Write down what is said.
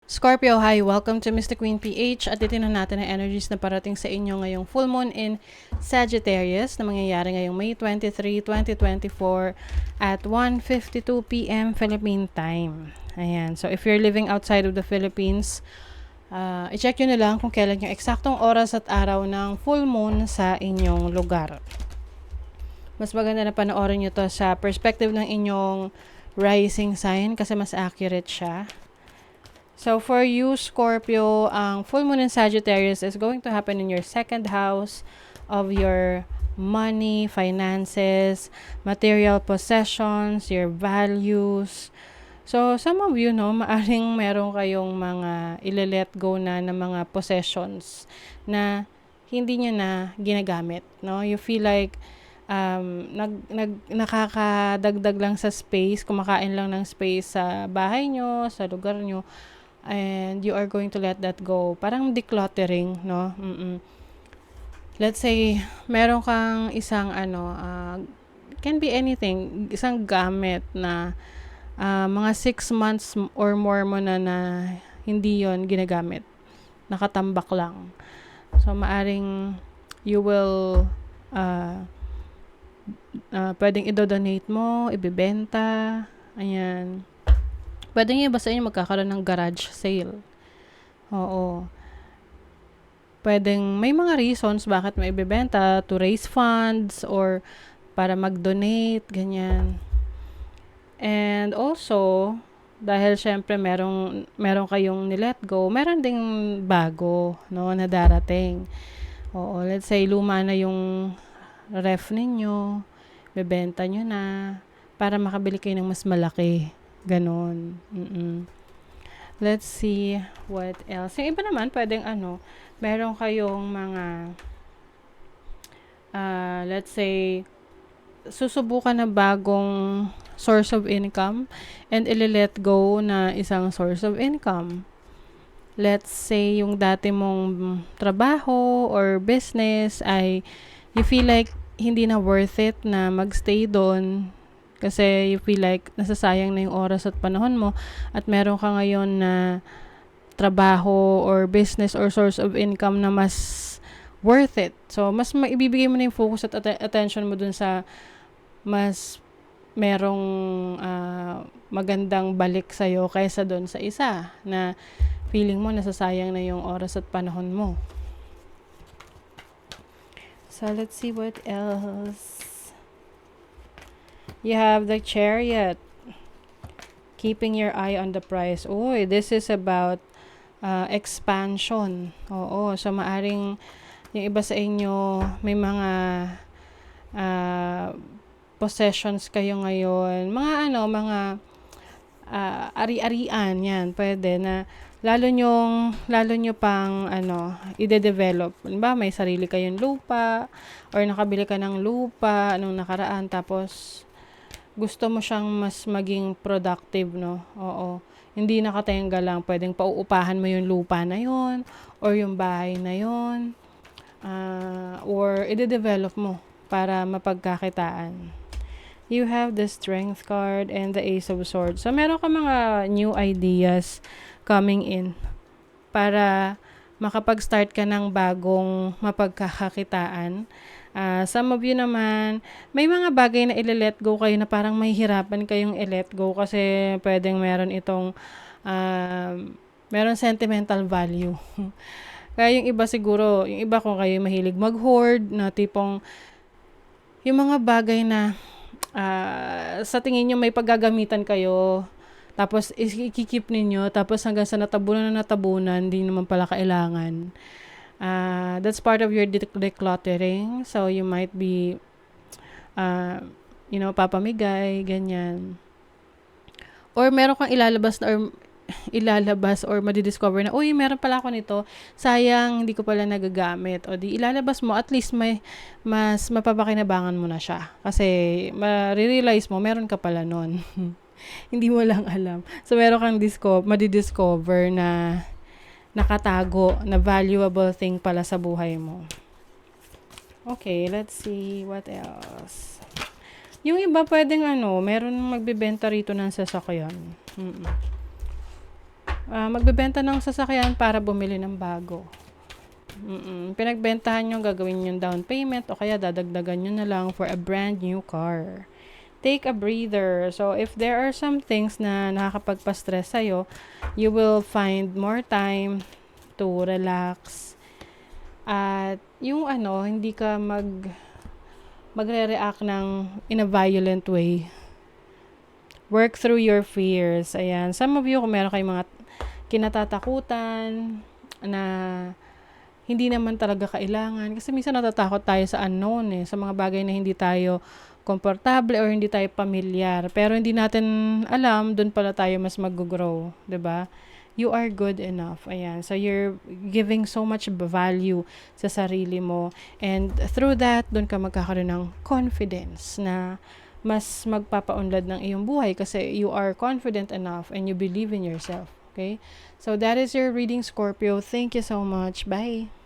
Scorpio, hi! Welcome to Mr. Queen PH at titignan natin ang energies na parating sa inyo ngayong full moon in Sagittarius na mangyayari ngayong May 23, 2024 at 1:52 p.m. Philippine time. Ayan. So, if you're living outside of the Philippines, i-check nyo na lang kung kailan yung eksaktong oras at araw ng full moon sa inyong lugar. Mas maganda na panoorin nyo to sa perspective ng inyong rising sign kasi mas accurate siya. So, for you, Scorpio, ang full moon in Sagittarius is going to happen in your second house of your money, finances, material possessions, your values. So, some of you, maaring meron kayong mga ile-let go na ng mga possessions na hindi nyo na ginagamit, no? You feel like nakakadagdag lang sa space, kumakain lang ng space sa bahay nyo, sa lugar nyo, and you are going to let that go. Parang decluttering, no? Let's say, meron kang isang can be anything, isang gamit na mga 6 months or more mo na hindi yon ginagamit. Nakatambak lang. So, maaring you will pwedeng i-donate mo, ibibenta, ayan. Pwede nyo basta inyo magkakaroon ng garage sale. Oo. Pwedeng may mga reasons bakit may ibebenta, to raise funds or para mag-donate, ganyan. And also, dahil syempre meron kayong nilet go, meron ding bago, no, na darating. Oo, let's say luma na yung ref ninyo, bebenta nyo na para makabili kayo ng mas malaki. Ganon. Let's see what else. Yung iba naman, pwedeng meron kayong mga let's say, susubukan na bagong source of income and ili-let go na isang source of income. Let's say, yung dati mong trabaho or business ay you feel like hindi na worth it na magstay doon kasi you feel like nasasayang na yung oras at panahon mo at meron ka ngayon na trabaho or business or source of income na mas worth it. So, mas maibibigay mo na yung focus at attention mo dun sa mas merong magandang balik sa'yo kaysa dun sa isa na feeling mo nasasayang na yung oras at panahon mo. So, let's see what else. You have the Chariot. Keeping your eye on the prize. Uy, this is about expansion. Oo, so maaring yung iba sa inyo may mga possessions kayo ngayon. Mga ari-arian, yan, pwede na lalo nyo pang i-develop. Ba, may sarili kayong lupa or nakabili ka ng lupa nung nakaraan tapos gusto mo siyang mas maging productive, no? Oo. Hindi nakatenga lang. Pwedeng pauupahan mo yung lupa na yon or yung bahay na yon or i-develop mo para mapagkakitaan. You have the Strength card and the Ace of Swords. So, meron ka mga new ideas coming in para makapag-start ka ng bagong mapagkakakitaan. Some of you naman, may mga bagay na i-let go kayo na parang mahihirapan kayong i-let go kasi pwedeng meron itong meron sentimental value. Kaya yung iba siguro, yung iba kung kayo mahilig mag-hoard na tipong yung mga bagay na sa tingin nyo may paggagamitan kayo tapos ikikip ninyo tapos hanggang sa natabunan, hindi naman pala kailangan. That's part of your decluttering. So, you might be, papamigay, ganyan. Or meron kang ilalabas or madidiscover na, uy, meron pala ako nito. Sayang, hindi ko pala nagagamit. O di, ilalabas mo, at least mas mapapakinabangan mo na siya. Kasi, ma-realize mo, meron ka pala nun. Hindi mo lang alam. So, meron kang madidiscover na nakatago na valuable thing pala sa buhay mo. Okay, let's see what else. Yung iba pwedeng meron magbebenta rito ng sasakyan. Magbebenta ng sasakyan para bumili ng bago. Pinagbentahan nyo, gagawin yung down payment o kaya dadagdagan nyo na lang for a brand new car. Take a breather. So, if there are some things na nakakapagpa-stress sa'yo, you will find more time to relax. At yung hindi ka magre-react ng in a violent way. Work through your fears. Ayan. Some of you, kung meron kayong mga kinatatakutan na hindi naman talaga kailangan. Kasi minsan natatakot tayo sa unknown sa mga bagay na hindi tayo komportable or hindi tayo pamilyar. Pero hindi natin alam, dun pala tayo mas mag-grow. 'Di ba? You are good enough. Ayan. So, you're giving so much value sa sarili mo. And through that, dun ka magkakaroon ng confidence na mas magpapaunlad ng iyong buhay kasi you are confident enough and you believe in yourself. Okay? So, that is your reading, Scorpio. Thank you so much. Bye!